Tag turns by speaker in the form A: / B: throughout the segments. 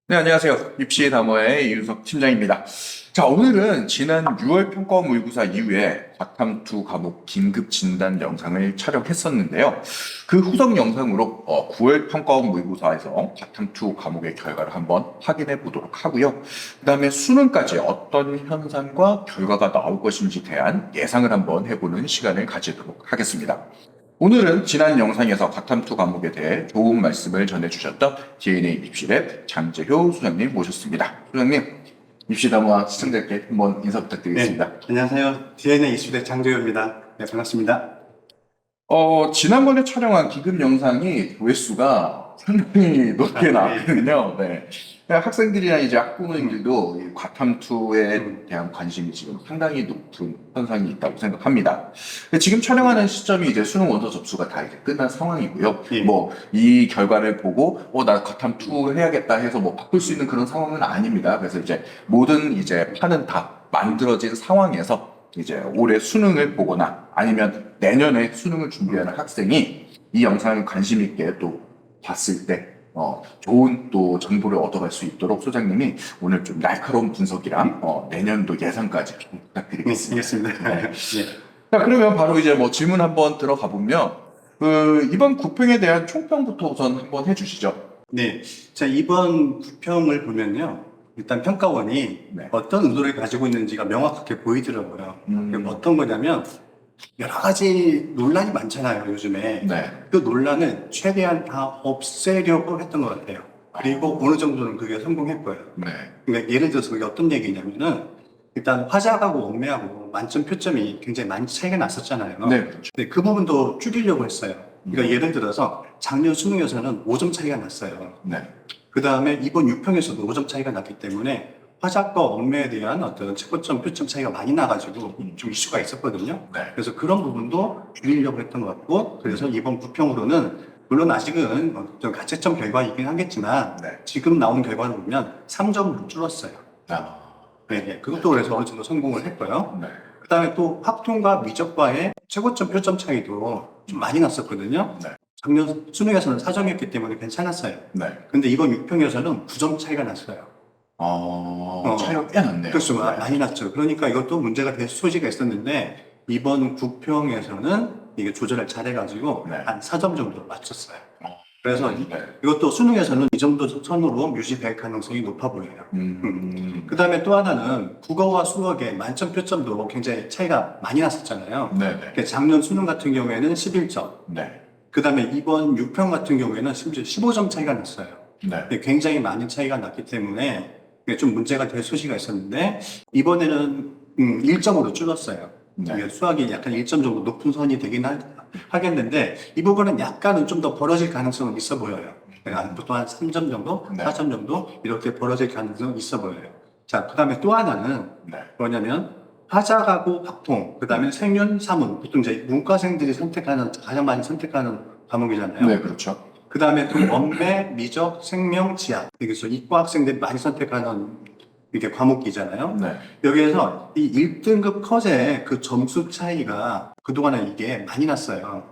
A: 네, 안녕하세요. 입시 다모의 이윤석 팀장입니다. 자, 오늘은 지난 6월 평가 모의고사 이후에 과탐2 과목 긴급 진단 영상을 촬영했었는데요. 그 후속 영상으로 9월 평가 모의고사에서 과탐2 과목의 결과를 한번 확인해 보도록 하고요. 그 다음에 수능까지 어떤 현상과 결과가 나올 것인지 대한 예상을 한번 해보는 시간을 가지도록 하겠습니다. 오늘은 지난 영상에서 과탐2 과목에 대해 좋은 말씀을 전해주셨던 DNA 입시랩 장재효 소장님 모셨습니다. 소장님, 입시담화 시청자께 한번 인사 부탁드리겠습니다.
B: 네, 안녕하세요. DNA 이수대 장조효입니다. 네, 반갑습니다.
A: 지난번에 촬영한 기급 영상이 조회수가 상당히 높게 나왔거든요. 네. 학생들이나 이제 학부모님들도 이 과탐2에 대한 관심이 지금 상당히 높은 현상이 있다고 생각합니다. 근데 지금 촬영하는 시점이 이제 수능 원서 접수가 다 이제 끝난 상황이고요.
B: 예.
A: 뭐, 이 결과를 보고, 나 과탐2 해야겠다 해서 뭐 바꿀 수 있는 그런 상황은 아닙니다. 그래서 이제 모든 이제 판은 다 만들어진 상황에서 이제 올해 수능을 보거나 아니면 내년에 수능을 준비하는 학생이 이 영상을 관심 있게 또 봤을 때 좋은 또 정보를 얻어갈 수 있도록 소장님이 오늘 좀 날카로운 분석이랑 내년도 예상까지 좀 부탁드리겠습니다.
B: 알겠습니다.
A: 네.
B: 예.
A: 자, 그러면 바로 이제 뭐 질문 한번 들어가 보면 이번 구평에 대한 총평부터 우선 한번 해주시죠.
B: 네. 자, 이번 구평을 보면요. 일단 평가원이
A: 네.
B: 어떤 의도를 가지고 있는지가 명확하게 보이더라고요. 그게 어떤 거냐면, 여러 가지 논란이 많잖아요, 요즘에.
A: 네.
B: 그 논란을 최대한 다 없애려고 했던 것 같아요. 그리고 어느 정도는 그게 성공했고요.
A: 네.
B: 그러니까 예를 들어서 그게 어떤 얘기냐면은, 일단 화작하고 원매하고 만점 표점이 굉장히 많이 차이가 났었잖아요.
A: 네, 그렇죠.
B: 근데 그 부분도 줄이려고 했어요. 그러니까 예를 들어서 작년 수능에서는 5점 차이가 났어요.
A: 네.
B: 그 다음에 이번 6평에서도 5점 차이가 났기 때문에 화작과 원매에 대한 어떤 최고점 표점 차이가 많이 나가지고 좀 이슈가 있었거든요.
A: 네.
B: 그래서 그런 부분도 줄이려고 했던 것 같고, 그래서 이번 9평으로는 물론 아직은 좀 가채점 결과이긴 하겠지만
A: 네.
B: 지금 나온 결과를 보면 3점으로 줄었어요.
A: 아,
B: 네, 네. 그것도 그래서 어느 정도 성공을 했고요.
A: 네.
B: 그 다음에 또 확통과 미적과의 최고점 표점 차이도 좀 많이 났었거든요.
A: 네.
B: 작년 수능에서는 4점이었기 때문에 괜찮았어요.
A: 네.
B: 근데 이번 6평에서는 9점 차이가 났어요.
A: 차이가 꽤 났네요.
B: 그렇죠.
A: 네.
B: 많이 났죠. 그러니까 이것도 문제가 될 소지가 있었는데 이번 9평에서는 이게 조절을 잘해가지고
A: 네.
B: 한 4점 정도 맞췄어요.
A: 어.
B: 그래서
A: 네.
B: 이것도 수능에서는 이 정도 선으로 유지될 가능성이 높아 보여요. 그 다음에 또 하나는 국어와 수학의 만점 표점도 굉장히 차이가 많이 났었잖아요.
A: 네네.
B: 그러니까 작년 수능 같은 경우에는 11점.
A: 네.
B: 그 다음에 이번 6평 같은 경우에는 심지어 15점 차이가 났어요.
A: 네.
B: 굉장히 많은 차이가 났기 때문에 이게 좀 문제가 될 소지가 있었는데 이번에는 1점으로 줄었어요.
A: 네.
B: 이게 수학이 약간 1점 정도 높은 선이 되긴 하겠는데 이 부분은 약간은 좀 더 벌어질 가능성은 있어 보여요. 그러니까 보통 한 3점 정도,
A: 네.
B: 4점 정도 이렇게 벌어질 가능성은 있어 보여요. 자, 그 다음에 또 하나는
A: 네.
B: 뭐냐면 화작하고 확통, 그 다음에 생윤, 사문, 보통 이제 문과생들이 선택하는 가장 많이 선택하는 과목이잖아요.
A: 네, 그렇죠.
B: 그 다음에 또 원매, 미적, 생명, 지학. 그래서 이과 학생들이 많이 선택하는 이게 과목이잖아요.
A: 네.
B: 여기에서 이 1등급 컷의 그 점수 차이가 그동안에 이게 많이 났어요.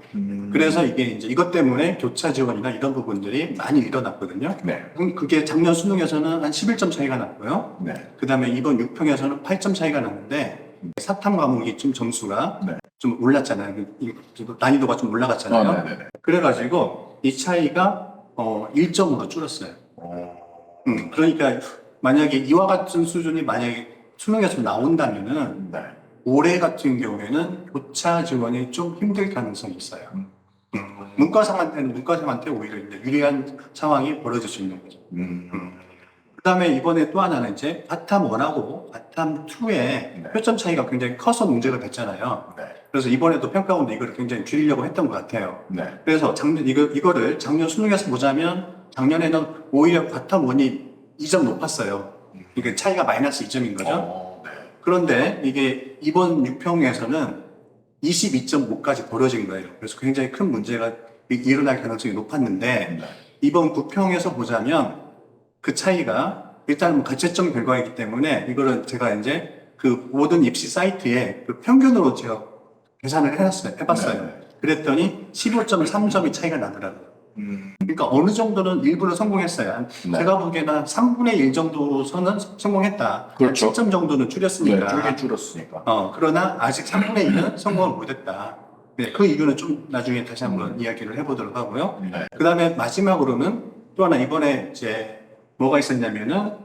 B: 그래서 이게 이제 이것 때문에 교차 지원이나 이런 부분들이 많이 일어났거든요.
A: 네.
B: 그게 작년 수능에서는 한 11점 차이가 났고요.
A: 네.
B: 그 다음에 이번 6평에서는 8점 차이가 났는데 사탐 과목이 좀 점수가
A: 네.
B: 좀 올랐잖아요. 난이도가 좀 올라갔잖아요.
A: 네네네.
B: 그래가지고 이 차이가 1점으로 줄었어요. 그러니까 만약에 이와 같은 수준이 만약에 수능에서 나온다면은
A: 네.
B: 올해 같은 경우에는 교차 지원이 좀 힘들 가능성이 있어요.
A: 음.
B: 문과생한테 오히려 이제 유리한 상황이 벌어질 수 있는 거죠. 그 다음에 이번에 또 하나는 이제 바탐 1하고 바탐 2의
A: 네.
B: 표점 차이가 굉장히 커서 문제가 됐잖아요.
A: 네.
B: 그래서 이번에도 평가원도 이거를 굉장히 줄이려고 했던 것 같아요.
A: 네.
B: 그래서 이거를 작년 수능에서 보자면 작년에는 오히려 바탐 1이 2점 높았어요. 이게 차이가 마이너스 2점인 거죠.
A: 네.
B: 그런데 이게 이번 6평에서는 22.5까지 벌어진 거예요. 그래서 굉장히 큰 문제가 일어날 가능성이 높았는데
A: 네.
B: 이번 9평에서 보자면 그 차이가 일단 뭐 가채점 결과이기 때문에 이거를 제가 이제 그 모든 입시 사이트에 그 평균으로 제가 계산을 해봤어요.
A: 네.
B: 그랬더니 15.3점이 차이가 나더라고요. 그러니까 어느 정도는 일부러 성공했어요.
A: 네.
B: 제가 보기에는 한 3분의 1 정도서는 성공했다.
A: 그렇죠.
B: 7점 정도는 줄였으니까.
A: 줄긴 줄었으니까.
B: 그러나 아직 3분의 1은 성공을 못했다. 네, 그 이유는 좀 나중에 다시 한번 이야기를 해보도록 하고요.
A: 네.
B: 그 다음에 마지막으로는 또 하나 이번에 이제 뭐가 있었냐면은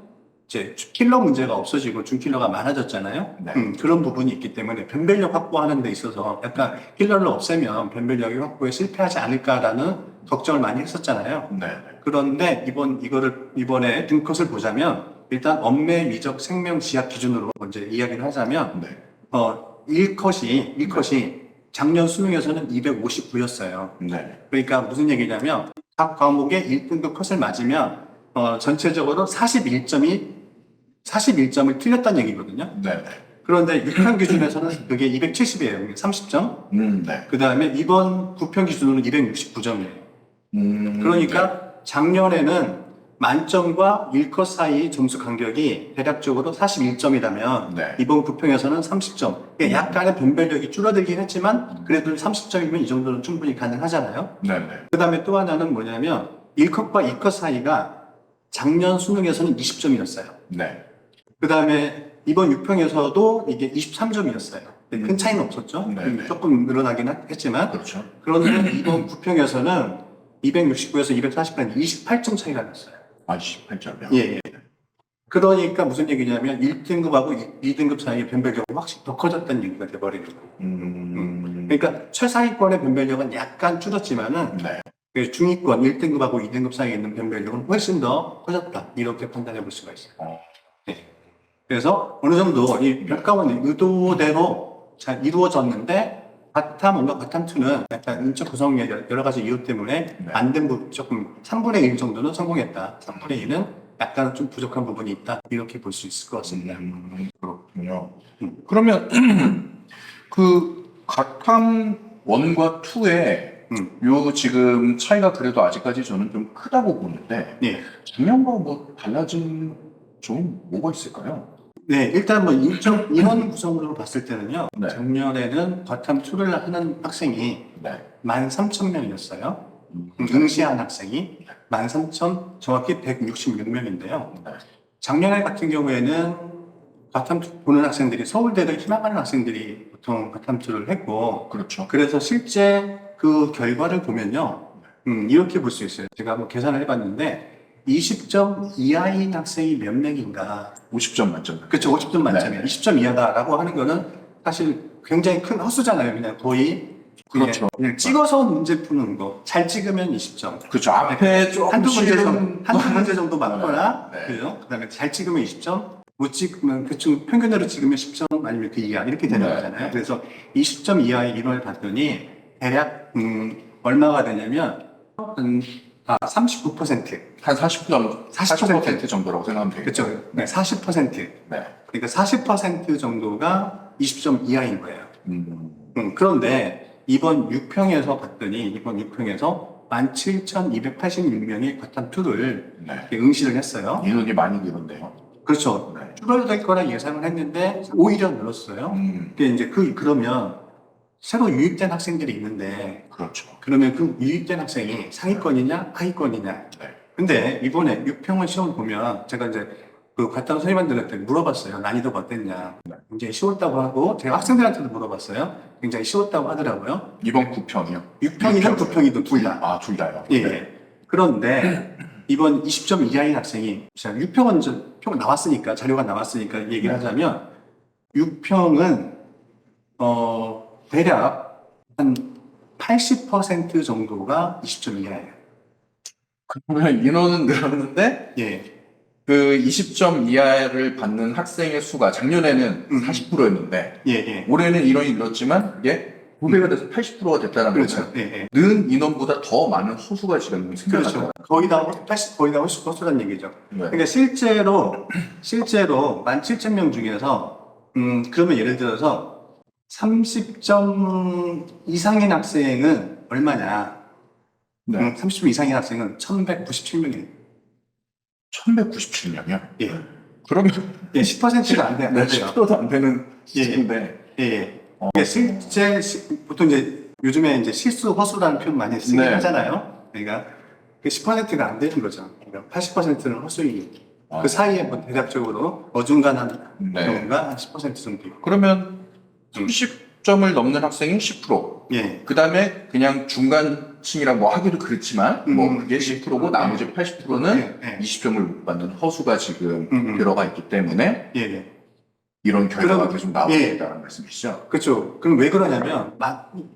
B: 이제 킬러 문제가 없어지고 준킬러가 많아졌잖아요.
A: 네.
B: 그런 부분이 있기 때문에 변별력 확보하는 데 있어서 약간 킬러를 없애면 변별력이 확보에 실패하지 않을까라는 걱정을 많이 했었잖아요.
A: 네.
B: 그런데 이번에 든컷을 보자면 일단 엄매 미적 생명 지약 기준으로 먼저 이야기를 하자면
A: 네.
B: 1컷이 작년 수능에서는 259였어요.
A: 네.
B: 그러니까 무슨 얘기냐면 각 과목에 1등급 컷을 맞으면 전체적으로 41점을 틀렸다는 얘기거든요.
A: 네.
B: 그런데 6편 기준에서는 그게 270이에요. 30점.
A: 네.
B: 그 다음에 이번 9편 기준으로는 269점이에요. 그러니까 작년에는 만점과 1컷 사이 점수 간격이 대략적으로 41점이라면
A: 네.
B: 이번 9평에서는 30점. 약간의 변별력이 줄어들긴 했지만 그래도 30점이면 이 정도는 충분히 가능하잖아요.
A: 네. 네.
B: 그 다음에 또 하나는 뭐냐면 1컷과 2컷 사이가 작년 수능에서는 20점이었어요.
A: 네.
B: 그 다음에 이번 6평에서도 이게 23점이었어요. 큰 차이는 없었죠.
A: 네.
B: 조금 늘어나긴 했지만.
A: 그렇죠.
B: 그런데 이번 9평에서는 269에서 240까지 28점 차이가 났어요.
A: 18점이요?
B: 예. 그러니까 무슨 얘기냐면 1등급하고 2등급 사이의 변별력이 확실히 더 커졌다는 얘기가 돼버리는 거예요. 그러니까 최상위권의 변별력은 약간 줄었지만은
A: 네.
B: 그 중위권 1등급하고 2등급 사이에 있는 변별력은 훨씬 더 커졌다. 이렇게 판단해 볼 수가 있어요. 네. 그래서 어느 정도 이 평가원의 의도대로 잘 이루어졌는데 과탐 2는 약간 인적 구성의 여러 가지 이유 때문에
A: 네.
B: 안 된 부분 조금 3분의 1 정도는 성공했다. 3분의 1은 약간 좀 부족한 부분이 있다. 이렇게 볼 수 있을 것 같습니다.
A: 그렇군요. 그러면 그 과탐 1과 2의 요 지금 차이가 그래도 아직까지 저는 좀 크다고 보는데
B: 네.
A: 작년과 뭐 달라진 좀 뭐가 있을까요?
B: 네, 일단 뭐 인원 구성으로 봤을 때는요.
A: 네.
B: 작년에는 과탐 2를 하는 학생이
A: 네.
B: 13,000명이었어요. 응시한 학생이 13,000, 정확히 166명인데요.
A: 네.
B: 작년에 같은 경우에는 과탐 보는 학생들이 서울대를 희망하는 학생들이 보통 과탐 2를 했고,
A: 그렇죠.
B: 그래서 실제 그 결과를 보면요. 이렇게 볼 수 있어요. 제가 한번 계산을 해봤는데, 20점 이하인 학생이 몇 명인가.
A: 50점 만점.
B: 그렇죠. 50점 만점이에요.
A: 네.
B: 20점 이하다라고 하는 거는 사실 굉장히 큰 헛수잖아요. 그냥 거의.
A: 그렇죠.
B: 그냥 찍어서 문제 푸는 거. 잘 찍으면 20점.
A: 그렇죠. 앞에 조금
B: 한두 문제 정도 맞거나,
A: 네.
B: 그죠? 그 다음에 잘 찍으면 20점, 못 찍으면 대충 평균으로 찍으면 10점 아니면 그 이하 이렇게 되는
A: 네.
B: 거잖아요. 그래서 20점 이하의 인원을 봤더니 대략 얼마가 되냐면 39%.
A: 한 40점, 40% 정도라고 생각하면 되겠죠.
B: 그렇죠. 네, 40%.
A: 네.
B: 그러니까 40% 정도가 20점 이하인 거예요. 그런데 이번 6평에서 봤더니 이번 6평에서 17,286명이 과탐 2를
A: 네.
B: 응시를 했어요.
A: 인원이 많이 늘었네요.
B: 그렇죠.
A: 네.
B: 줄어들 거라 예상을 했는데 오히려 늘었어요. 근데 이제 그러면 새로 유입된 학생들이 있는데
A: 그렇죠.
B: 그러면 그 유입된 학생이 상위권이냐 하위권이냐.
A: 네.
B: 근데 이번에 6평원 시험 보면 제가 이제 그 과탐 선생님들한테 물어봤어요. 난이도가 어땠냐. 굉장히 쉬웠다고 하고 제가 학생들한테도 물어봤어요. 굉장히 쉬웠다고 하더라고요.
A: 이번 9평이요?
B: 6평이든 9평이든 둘 다.
A: 아, 둘 다요?
B: 예.
A: 네.
B: 그런데 이번 20점 이하인 학생이 제가 6평은 표 나왔으니까 자료가 나왔으니까 얘기를 하자면 6평은 대략 한 80% 정도가 20점 이하예요.
A: 그러면 인원은 늘었는데
B: 예.
A: 그 20점 이하를 받는 학생의 수가 작년에는 40%였는데
B: 예.
A: 올해는 인원이 늘었지만 이게 9배가 돼서 80%가 됐다는
B: 그렇죠.
A: 거죠.
B: 예.
A: 는 인원보다 더 많은 허수가 지금 생겨났죠.
B: 그렇죠. 거의 다 80, 거의 다 허수란 얘기죠.
A: 네.
B: 그러니까 실제로 17,000명 중에서 그러면 예를 들어서 30점 이상인 학생은 얼마냐?
A: 네.
B: 30점 이상인 학생은 1,197명이에요.
A: 1197명이요?
B: 예.
A: 그러면
B: 예, 10%가 안 돼요.
A: 네, 10%도 안 되는
B: 예.
A: 수준인데
B: 예. 그러니까 실제 보통 이제 요즘에 이제 실수 허수라는 표현 많이 쓰긴
A: 네.
B: 하잖아요. 그러니까 그 10%가 안 되는 거죠. 그러니까 80%는 헛수익.
A: 아.
B: 그 사이에 뭐 대략적으로 어중간한
A: 네.
B: 경우가 한 10% 정도 있고.
A: 그러면 30점을 넘는 학생이 10%.
B: 예.
A: 그 다음에 그냥 중간층이라고 뭐 하기도 그렇지만, 뭐 그게 10%고 나머지 80%는
B: 예.
A: 20점을 못 받는 허수가 지금
B: 음.
A: 들어가 있기 때문에
B: 예. 예.
A: 이런 결과가
B: 그럼-
A: 계속 나오고
B: 예.
A: 있다는 말씀이시죠?
B: 그렇죠. 그럼 왜 그러냐면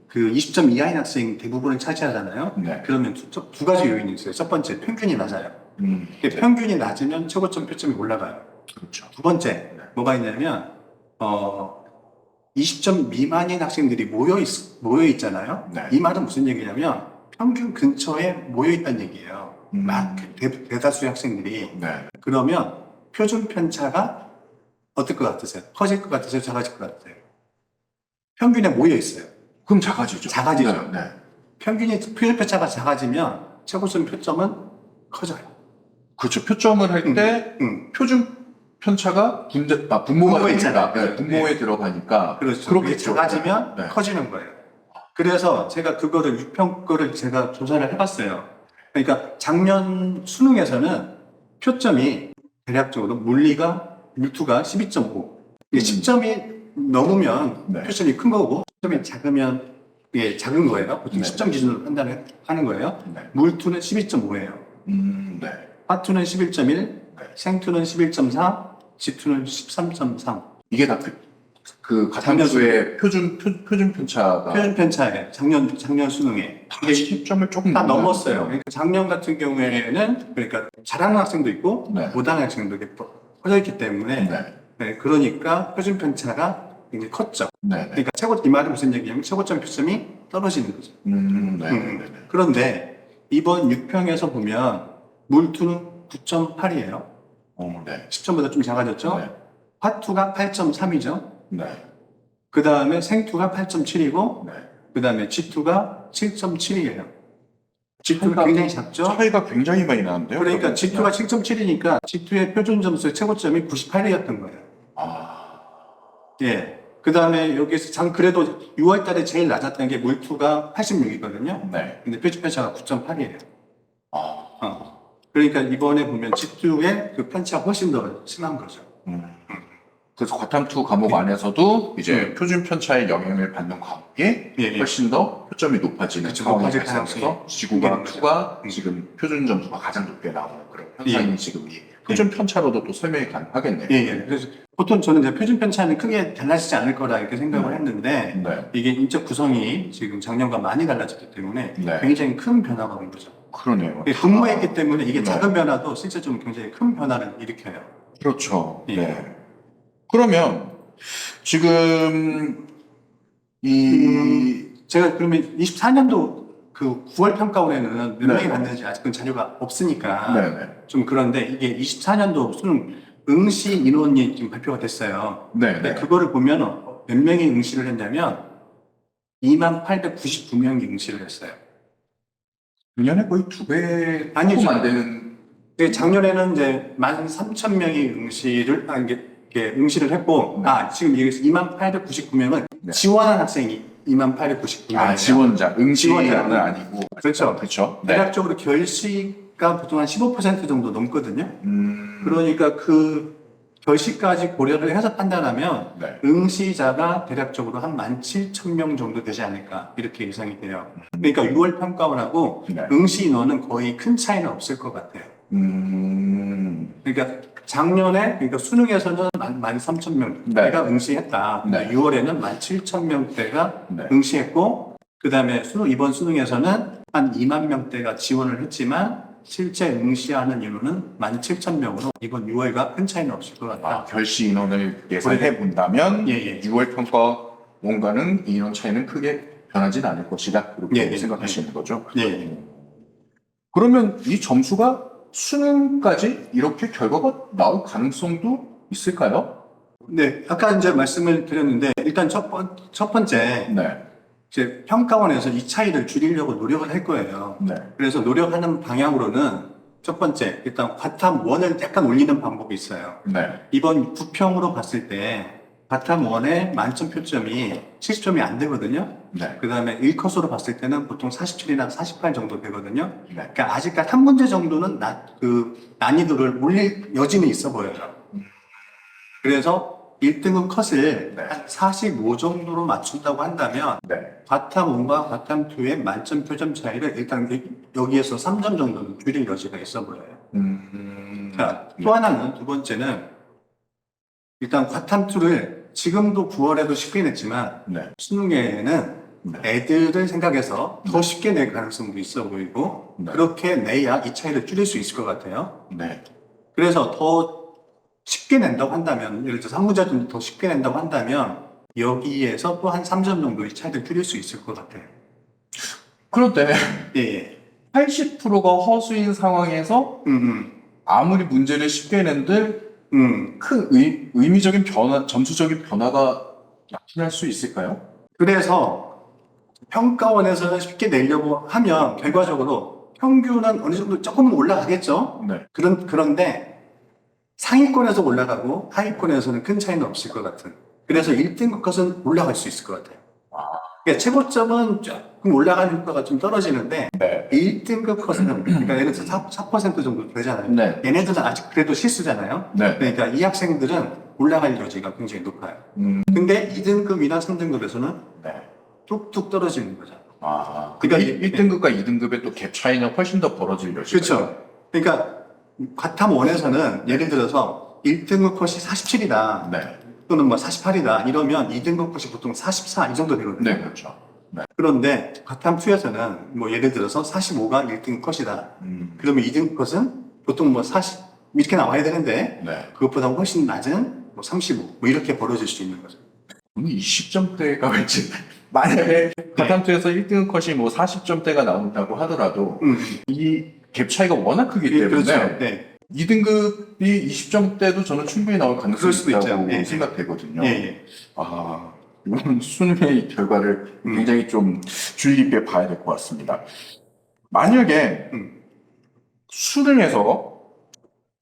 B: 그 20점 이하인 학생이 대부분을 차지하잖아요.
A: 네.
B: 그러면 두 가지 요인이 있어요. 첫 번째, 평균이 낮아요.
A: 네.
B: 평균이 낮으면 최고점 표점이 올라가요.
A: 그렇죠.
B: 두 번째, 뭐가 있냐면 20점 미만인 학생들이 모여 있잖아요.
A: 네.
B: 이 말은 무슨 얘기냐면 평균 근처에 모여 있다는 얘기예요. 대다수의 학생들이.
A: 네.
B: 그러면 표준 편차가 어떨 것 같으세요? 커질 것 같으세요? 작아질 것 같으세요? 평균에 모여 있어요.
A: 그럼 작아지죠.
B: 작아지죠.
A: 네.
B: 표준 편차가 작아지면 최고점 표점은 커져요.
A: 그렇죠. 표점을 할 때 표준 편차가 분모가
B: 분모에
A: 되니까,
B: 있잖아요.
A: 네, 분모에 들어가니까
B: 그렇죠.
A: 그렇겠죠.
B: 작아지면
A: 네.
B: 커지는 거예요. 그래서 제가 그거를 6평 거를 제가 조사를 해봤어요. 그러니까 작년 수능에서는 표점이 대략적으로 물투가 12.5. 10점이 넘으면
A: 네.
B: 표점이 큰 거고 10점이 작으면 작은 거예요. 보통
A: 네.
B: 10점 기준으로 판단을 하는 거예요.
A: 네.
B: 물투는 12.5예요.
A: 네.
B: 화투는 11.1, 생투는 11.4, 지투는 13.3.
A: 이게 다 그 가상수의 표준 편차가
B: 표준 편차예요. 작년 수능에.
A: 다 10점을 조금
B: 다
A: 넘나요?
B: 넘었어요. 그러니까 작년 같은 경우에는 그러니까 잘하는 학생도 있고
A: 네.
B: 못하는 학생도 이렇게 퍼져 있기 때문에
A: 네.
B: 네, 그러니까 표준 편차가 굉장히 컸죠.
A: 네. 네.
B: 그러니까 이 말은 무슨 얘기냐면 최고점 표점이 떨어지는 거죠.
A: 네. 네.
B: 그런데 이번 6평에서 보면 물투는 9.8이에요.
A: 네.
B: 10점보다 좀 작아졌죠.
A: 네.
B: 화투가 8.3이죠.
A: 네.
B: 그 다음에 생투가 8.7이고
A: 네.
B: 그 다음에 G2가 7.7이에요. G2가
A: 차이가-
B: 굉장히 작죠.
A: 차이가 굉장히 많이 나는데요.
B: 그러니까
A: 그러면?
B: G2가 7.7이니까 G2의 표준 점수의 최고점이 98이었던 거예요.
A: 아.
B: 예. 그 다음에 여기서 그래도 6월 달에 제일 낮았던 게 물투가 86이거든요.
A: 네.
B: 근데 표준 편차가 9.8이에요.
A: 아.
B: 그러니까 이번에 보면 G2의 그 편차가 훨씬 더 심한 거죠.
A: 그래서 과탐2 과목 안에서도 이제 표준 편차의 영향을 받는 과목이
B: 예.
A: 훨씬 더 표점이 높아지는
B: 그쵸,
A: 상황이
B: 높아질
A: 발생해서
B: 가능성이
A: 지구가
B: 있는
A: 2가 지금 표준 점수가 가장 높게 나오는 그런 현상이
B: 예.
A: 지금 이 표준 편차로도 또 설명이 가능하겠네요.
B: 예. 그래서 보통 저는 이제 표준 편차는 크게 달라지지 않을 거라 이렇게 생각을 했는데
A: 네.
B: 이게 인적 구성이 지금 작년과 많이 달라졌기 때문에
A: 네.
B: 굉장히 큰 변화가 온 거죠.
A: 그러네요.
B: 분모했기 때문에 이게
A: 네.
B: 작은 변화도 실제 좀 굉장히 큰 변화를 일으켜요.
A: 그렇죠.
B: 예.
A: 네. 그러면 지금 이
B: 제가 그러면 24년도 그 9월 평가원에는 몇
A: 네.
B: 명이 받는지 아직은 자료가 없으니까
A: 네네.
B: 좀 그런데 이게 24년도 수능 응시 인원이 지금 발표가 됐어요.
A: 네네.
B: 근데 그거를 보면 몇 명이 응시를 했냐면 2899명이 응시를 했어요.
A: 작년에 거의 2배
B: 아니죠.
A: 조금 안 되는.
B: 근데 작년에는 이제 13,000명이 응시를 했고,
A: 네.
B: 지금 여기서 2899명은
A: 네.
B: 지원한 학생이 2899명이에요.
A: 아, 지원자, 응시자는
B: 지원자.
A: 아니고.
B: 그렇죠.
A: 그렇죠. 네.
B: 대략적으로 결시가 보통 한 15% 정도 넘거든요. 그러니까 그 결시까지 고려를 해서 판단하면
A: 네.
B: 응시자가 대략적으로 한 17,000명 정도 되지 않을까 이렇게 예상이 돼요. 그러니까 6월 평가원하고
A: 네.
B: 응시 인원은 거의 큰 차이는 없을 것 같아요. 그러니까 작년에 그러니까 수능에서는 13,000명대가
A: 네.
B: 응시했다. 근데
A: 네.
B: 6월에는 17,000명대가
A: 네.
B: 응시했고 그다음에 이번 수능에서는 한 2만 명대가 지원을 했지만 실제 응시하는 인원은 17,000명으로 이번 6월과 큰 차이는 없을 것 같다.
A: 결시 인원을 예상해 본다면
B: 예.
A: 6월 평가원과는 이 인원 차이는 크게 변하진 않을 것이다. 이렇게
B: 예.
A: 생각하시는 거죠.
B: 예.
A: 그러면 이 점수가 수능까지 이렇게 결과가 나올 가능성도 있을까요?
B: 네, 아까 이제 말씀을 드렸는데 일단 첫 번째
A: 네.
B: 이제 평가원에서 이 차이를 줄이려고 노력을 할 거예요.
A: 네.
B: 그래서 노력하는 방향으로는 첫 번째 일단 과탐 1을 약간 올리는 방법이 있어요.
A: 네.
B: 이번 9평으로 봤을 때 바텀 1의 만점 표점이 70점이 안 되거든요.
A: 네.
B: 그 다음에 1컷으로 봤을 때는 보통 47이나 48 정도 되거든요.
A: 네.
B: 그러니까 아직까지 한 문제 정도는 난이도를 올릴 여지는 있어 보여요. 그래서 1등급 컷을
A: 네.
B: 한 45 정도로 맞춘다고 한다면
A: 네.
B: 바텀 1과 바텀 2의 만점 표점 차이를 일단 여기에서 3점 정도는 줄일 여지가 있어 보여요. 자, 또 하나는 두 번째는 일단 바텀 2를 지금도 9월에도 쉽게 냈지만
A: 네.
B: 수능에는
A: 네.
B: 애들을 생각해서 더 쉽게 낼 가능성도 있어 보이고
A: 네.
B: 그렇게 내야 이 차이를 줄일 수 있을 것 같아요.
A: 네.
B: 그래서 더 쉽게 낸다고 한다면 예를 들어서 한 문제 좀 더 쉽게 낸다고 한다면 여기에서 또 한 3점 정도 이 차이를 줄일 수 있을 것 같아요.
A: 그런데
B: 예, 예.
A: 80%가 허수인 상황에서 아무리 문제를 쉽게 낸들 큰 의미적인 변화, 점수적인 변화가 나타날 수 있을까요?
B: 그래서 평가원에서는 쉽게 내려고 하면 결과적으로 평균은 어느 정도 조금은 올라가겠죠.
A: 네.
B: 그런데 상위권에서 올라가고 하위권에서는 큰 차이는 없을 것 같은. 그래서 1등급 컷은 올라갈 수 있을 것 같아요. 그러니까 최고점은 조금 올라가는 효과가 좀 떨어지는데
A: 네.
B: 1등급 컷은 그러니까 예를 들어서 4% 정도 되잖아요.
A: 네.
B: 얘네들은 아직 그래도 실수잖아요.
A: 네.
B: 그러니까 이 학생들은 올라갈 여지가 굉장히 높아요. 근데 2등급이나 3등급에서는
A: 네.
B: 뚝뚝 떨어지는 거죠.
A: 아,
B: 그러니까
A: 1등급과 2등급의 또 갭 차이는 훨씬 더 벌어질 여지가
B: 그렇죠. 그러니까 과탐 1에서는 예를 들어서 1등급 컷이 47이다.
A: 네.
B: 또는 뭐 48이다. 이러면 2등급 컷이 보통 44 이 정도 되거든요.
A: 네, 그렇죠. 네.
B: 그런데 과탐 2에서는 뭐 예를 들어서 45가 1등급 컷이다. 그러면 2등급 컷은 보통 뭐 40 이렇게 나와야 되는데
A: 네.
B: 그것보다 훨씬 낮은 뭐 35 뭐 이렇게 벌어질 수 있는 거죠.
A: 오늘 20점대가 왠지 만약에 가탐투에서 1등 컷이 뭐 40점대가 나온다고 하더라도 이 갭 차이가 워낙 크기 때문에
B: 그렇죠. 네.
A: 2등급이 20점대도 저는 충분히 나올 가능성이
B: 그럴 수도
A: 있다고
B: 있죠. 네.
A: 생각되거든요.
B: 예, 예.
A: 아, 이건 수능의 결과를 굉장히 좀 주의 깊게 봐야 될 것 같습니다. 만약에 수능에서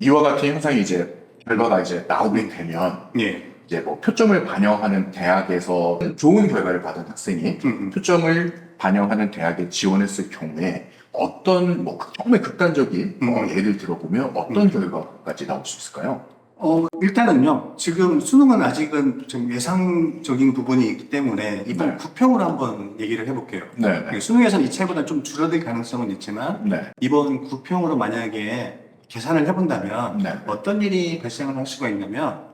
A: 이와 같은 현상이 이제 결과가 이제 나오게 되면
B: 예.
A: 이제 뭐 표점을 반영하는 대학에서 좋은 결과를 받은 학생이 표점을 반영하는 대학에 지원했을 경우에 어떤 뭐 정말 극단적인 예를 들어보면 어떤 결과까지 나올 수 있을까요?
B: 일단은요, 지금 수능은 아직은 좀 예상적인 부분이 있기 때문에 이번
A: 네.
B: 구평으로 한번 얘기를 해볼게요.
A: 네.
B: 수능에서는 이 차이보다 좀 줄어들 가능성은 있지만,
A: 네.
B: 이번 구평으로 만약에 계산을 해본다면,
A: 네.
B: 어떤 일이 발생을 할 수가 있냐면,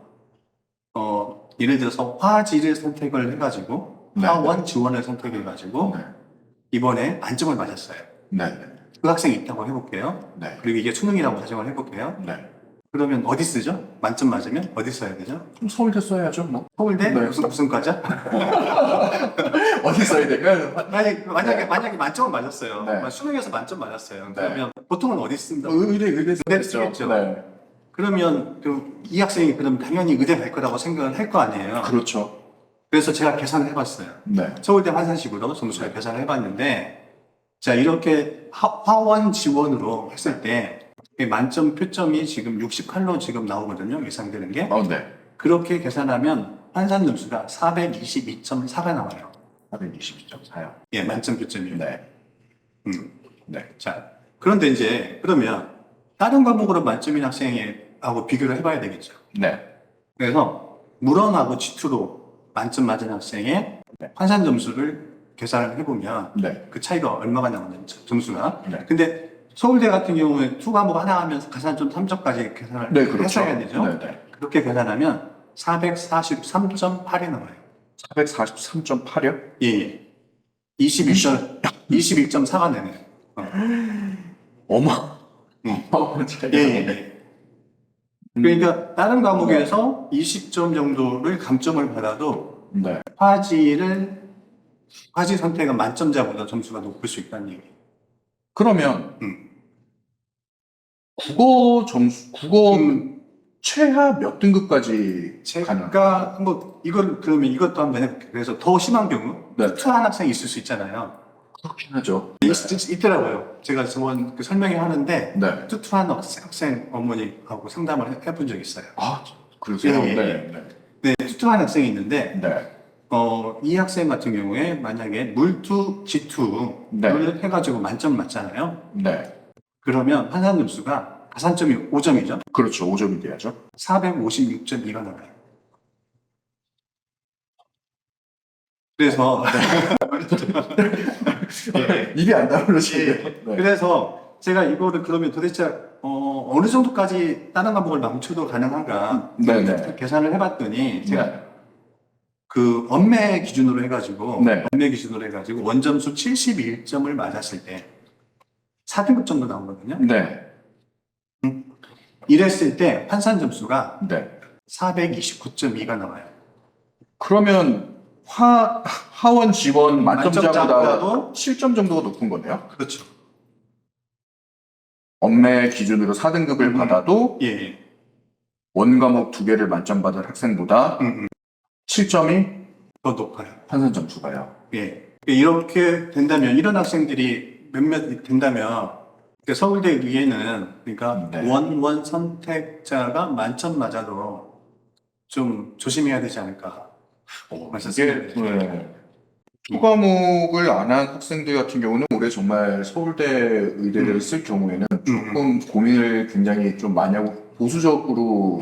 B: 예를 들어서 화지를 선택을 해가지고,
A: 네.
B: 화원 지원을 선택해가지고,
A: 네.
B: 이번에 만점을 맞았어요.
A: 네.
B: 그 학생이 있다고 해볼게요.
A: 네.
B: 그리고 이게 수능이라고 가정을 해볼게요.
A: 네.
B: 그러면 어디 쓰죠? 만점 맞으면 어디 써야 되죠?
A: 그럼 서울대 써야죠, 뭐.
B: 서울대?
A: 네.
B: 무슨 과자?
A: 어디 써야 될까요?
B: 만약에 만점을 맞았어요.
A: 네.
B: 수능에서 만점 맞았어요.
A: 네.
B: 그러면 보통은 어디 씁니다?
A: 의대
B: 쓰겠죠.
A: 네.
B: 그러면 이 학생이 그럼 당연히 의대 갈 거라고 생각을 할 거 아니에요.
A: 그렇죠.
B: 그래서 제가 계산을 해봤어요.
A: 네.
B: 서울대 환산식으로 점수를 계산을 해봤는데, 자, 이렇게 화원 지원으로 했을 때, 만점 표점이 지금 60칼로 지금 나오거든요. 예상되는 게.
A: 네.
B: 그렇게 계산하면 환산 점수가 422.4가 나와요.
A: 422.4요.
B: 예, 만점 표점이요.
A: 네. 네.
B: 자, 그런데 이제, 그러면, 다른 과목으로 만점인 학생하고 비교를 해봐야 되겠죠.
A: 네.
B: 그래서, 물원하고 G2로 만점 맞은 학생의
A: 네.
B: 환산 점수를 계산을 해보면,
A: 네.
B: 그 차이가 얼마가 나오는지, 점수가.
A: 네.
B: 근데, 서울대 같은 경우에 2과목 하나 하면서 가산점 3점까지 계산을
A: 네, 그렇죠.
B: 했어야 되죠.
A: 네, 네.
B: 그렇게 계산하면 443.8이 나와요.
A: 443.8이요?
B: 예. 21.4가 되네요.
A: 어마.
B: 예, 예. 그러니까 다른 과목에서 20점 정도를 감점을 받아도
A: 네.
B: 화지 선택은 만점자보다 점수가 높을 수 있다는 얘기예요.
A: 그러면 국어 최하 몇 등급까지 가능?
B: 제가 그러면 이것도 한번 해볼게요. 그래서 더 심한 경우
A: 네.
B: 투한 학생이 있을 수 있잖아요.
A: 그렇긴 하죠.
B: 있더라고요. 제가 저번 설명회 하는데
A: 네.
B: 투투한 학생 어머니하고 상담을 해본 적이 있어요.
A: 아, 그러세요?
B: 예, 예.
A: 네. 네.
B: 네, 투투한 학생이 있는데
A: 네.
B: 이 학생 같은 경우에 만약에 물투, 지투를
A: 네.
B: 해가지고 만점 맞잖아요.
A: 네.
B: 그러면 판산 점수가 가산점이 5점이죠.
A: 그렇죠. 5점이 돼야죠.
B: 456.2가 나와요. 그래서
A: 입이 안 다물으시네요. 네.
B: 그래서 제가 이거를 그러면 도대체 어느 정도까지 다른 과목을 망쳐도 가능한가
A: 네네.
B: 계산을 해봤더니 제가
A: 네.
B: 그 엄매 기준으로 해가지고
A: 네.
B: 원점수 71점을 맞았을 때 4등급 정도 나오거든요.
A: 네.
B: 이랬을 때 환산 점수가
A: 네.
B: 429.2가 나와요.
A: 그러면 하원 지원 만점자보다
B: 만점자보다도
A: 7점 정도가 높은 거네요.
B: 그렇죠.
A: 엄매 기준으로 4등급을 받아도
B: 예, 예.
A: 원과목 2개를 만점 받은 학생보다 7점이
B: 더 높아요.
A: 환산 점수가요.
B: 예. 이렇게 된다면, 이런 학생들이 몇몇 된다면, 서울대 위에는, 그러니까
A: 네.
B: 원 선택자가 만점 맞아도 좀 조심해야 되지 않을까.
A: 이게 투과목을 안 한 학생들 같은 경우는 올해 정말 서울대 의대를 쓸 경우에는 조금 고민을 굉장히 좀 많이 하고 보수적으로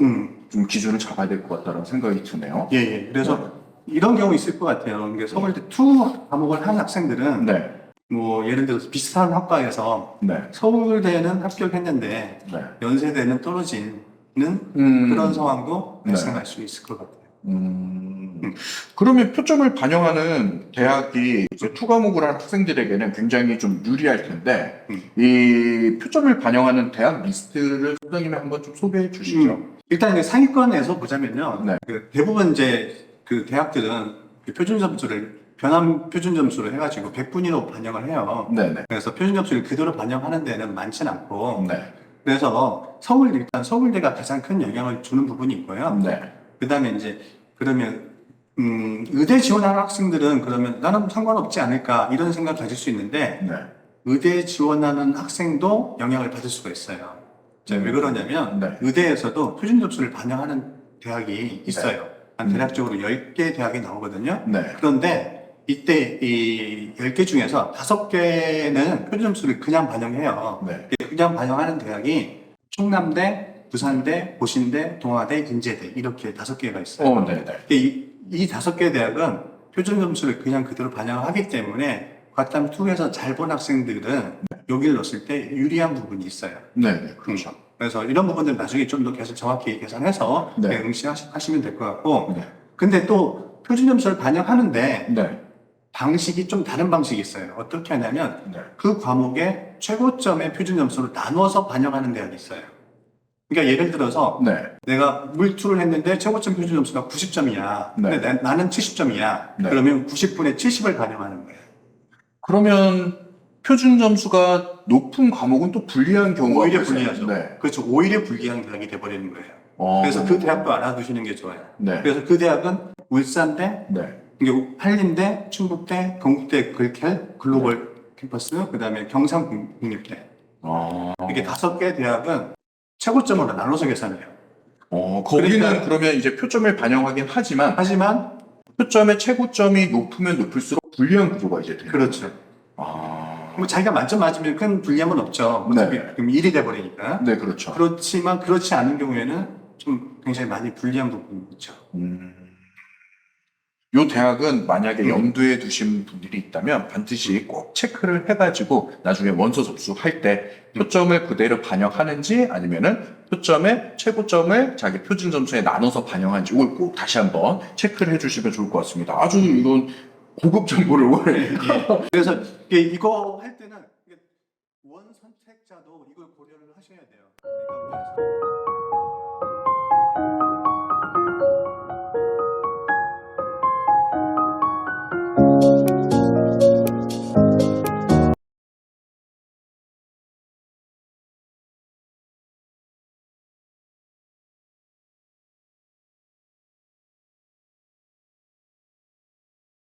A: 좀 기준을 잡아야 될 것 같다는 생각이 드네요.
B: 예, 예. 그래서 이런 경우 있을 것 같아요. 그러니까 서울대 투 과목을 한 학생들은
A: 네.
B: 뭐 예를 들어서 비슷한 학과에서
A: 네.
B: 서울대는 합격했는데
A: 네.
B: 연세대는 떨어지는 그런 상황도
A: 네.
B: 발생할 수 있을 것 같아요.
A: 그러면 표점을 반영하는 대학이 이제 투과목을 한 학생들에게는 굉장히 좀 유리할 텐데 이 표점을 반영하는 대학 리스트를 소장님이 한번 좀 소개해 주시죠.
B: 일단 이제 상위권에서 보자면요.
A: 네.
B: 그 대부분 이제 그 대학들은 그 표준 점수를 변환 표준 점수로 해가지고 100분위로 반영을 해요.
A: 네네.
B: 그래서 표준 점수를 그대로 반영하는 데는 많지는 않고
A: 네.
B: 그래서 일단 서울대가 가장 큰 영향을 주는 부분이 있고요.
A: 네.
B: 그 다음에 이제 그러면 의대 지원하는 학생들은 그러면 나는 상관없지 않을까 이런 생각 가질 수 있는데
A: 네.
B: 의대 지원하는 학생도 영향을 받을 수가 있어요. 왜 그러냐면
A: 네.
B: 의대에서도 표준 점수를 반영하는 대학이 있어요. 한 대략적으로 10개 대학이 나오거든요.
A: 네.
B: 그런데 이때 이 10개 중에서 5개는 표준 점수를 그냥 반영해요.
A: 네.
B: 그냥 반영하는 대학이 충남대, 부산대, 고신대, 동아대, 인제대 이렇게 5개가 있어요.
A: 네네.
B: 이 5개 대학은 표준 점수를 그냥 그대로 반영하기 때문에 과탐 2에서 잘 본 학생들은 여기를 넣었을 때 유리한 부분이 있어요.
A: 네네. 그렇죠.
B: 그래서 이런 부분들 나중에 좀 더 정확히 계산해서
A: 네.
B: 응시하시면 될 것 같고
A: 네.
B: 근데 또 표준 점수를 반영하는데
A: 네.
B: 방식이 좀 다른 방식이 있어요. 어떻게 하냐면
A: 네.
B: 그 과목의 최고점의 표준 점수를 나눠서 반영하는 대학이 있어요. 그러니까 예를 들어서
A: 네.
B: 내가 물투를 했는데 최고점 표준 점수가 90점이야.
A: 네.
B: 근데 나는 70점이야.
A: 네.
B: 그러면 90분의 70을 반영하는 거예요.
A: 그러면 표준 점수가 높은 과목은 또 불리한 경우가
B: 오히려
A: 있어요.
B: 불리하죠.
A: 네.
B: 그렇죠. 오히려 불리한 대학이 돼버리는 거예요. 그래서 그 대학도 알아두시는 게 좋아요.
A: 네.
B: 그래서 그 대학은 울산대,
A: 네.
B: 한림대, 충북대, 건국대, 글켈, 글로벌 캠퍼스, 그 다음에 경상국립대. 이게 5개 대학은 최고점으로 나눠서 계산해요.
A: 거기는
B: 그러니까-
A: 그러면 이제 표점을 반영하긴 하지만
B: 하지만
A: 표점의 최고점이 높으면 높을수록 불리한 구조가 이제 돼요.
B: 그렇죠. 뭐 자기가 만점 맞으면 큰 불리함은 없죠. 어차피
A: 네.
B: 그럼 1이 돼버리니까.
A: 네, 그렇죠.
B: 그렇지만 그렇지 않은 경우에는 좀 굉장히 많이 불리한 부분이 있죠.
A: 요 대학은 만약에 염두에 두신 분들이 있다면 반드시 꼭 체크를 해가지고 나중에 원서 접수할 때 표점을 그대로 반영하는지 아니면은 표점의 최고점을 자기 표준 점수에 나눠서 반영하는지 이걸 꼭 다시 한번 체크를 해주시면 좋을 것 같습니다. 아주 이건 고급 정보를 오늘
B: 그래서 이거 할 때는 원 선택자도 이걸 고려를 하셔야 돼요. 그러니까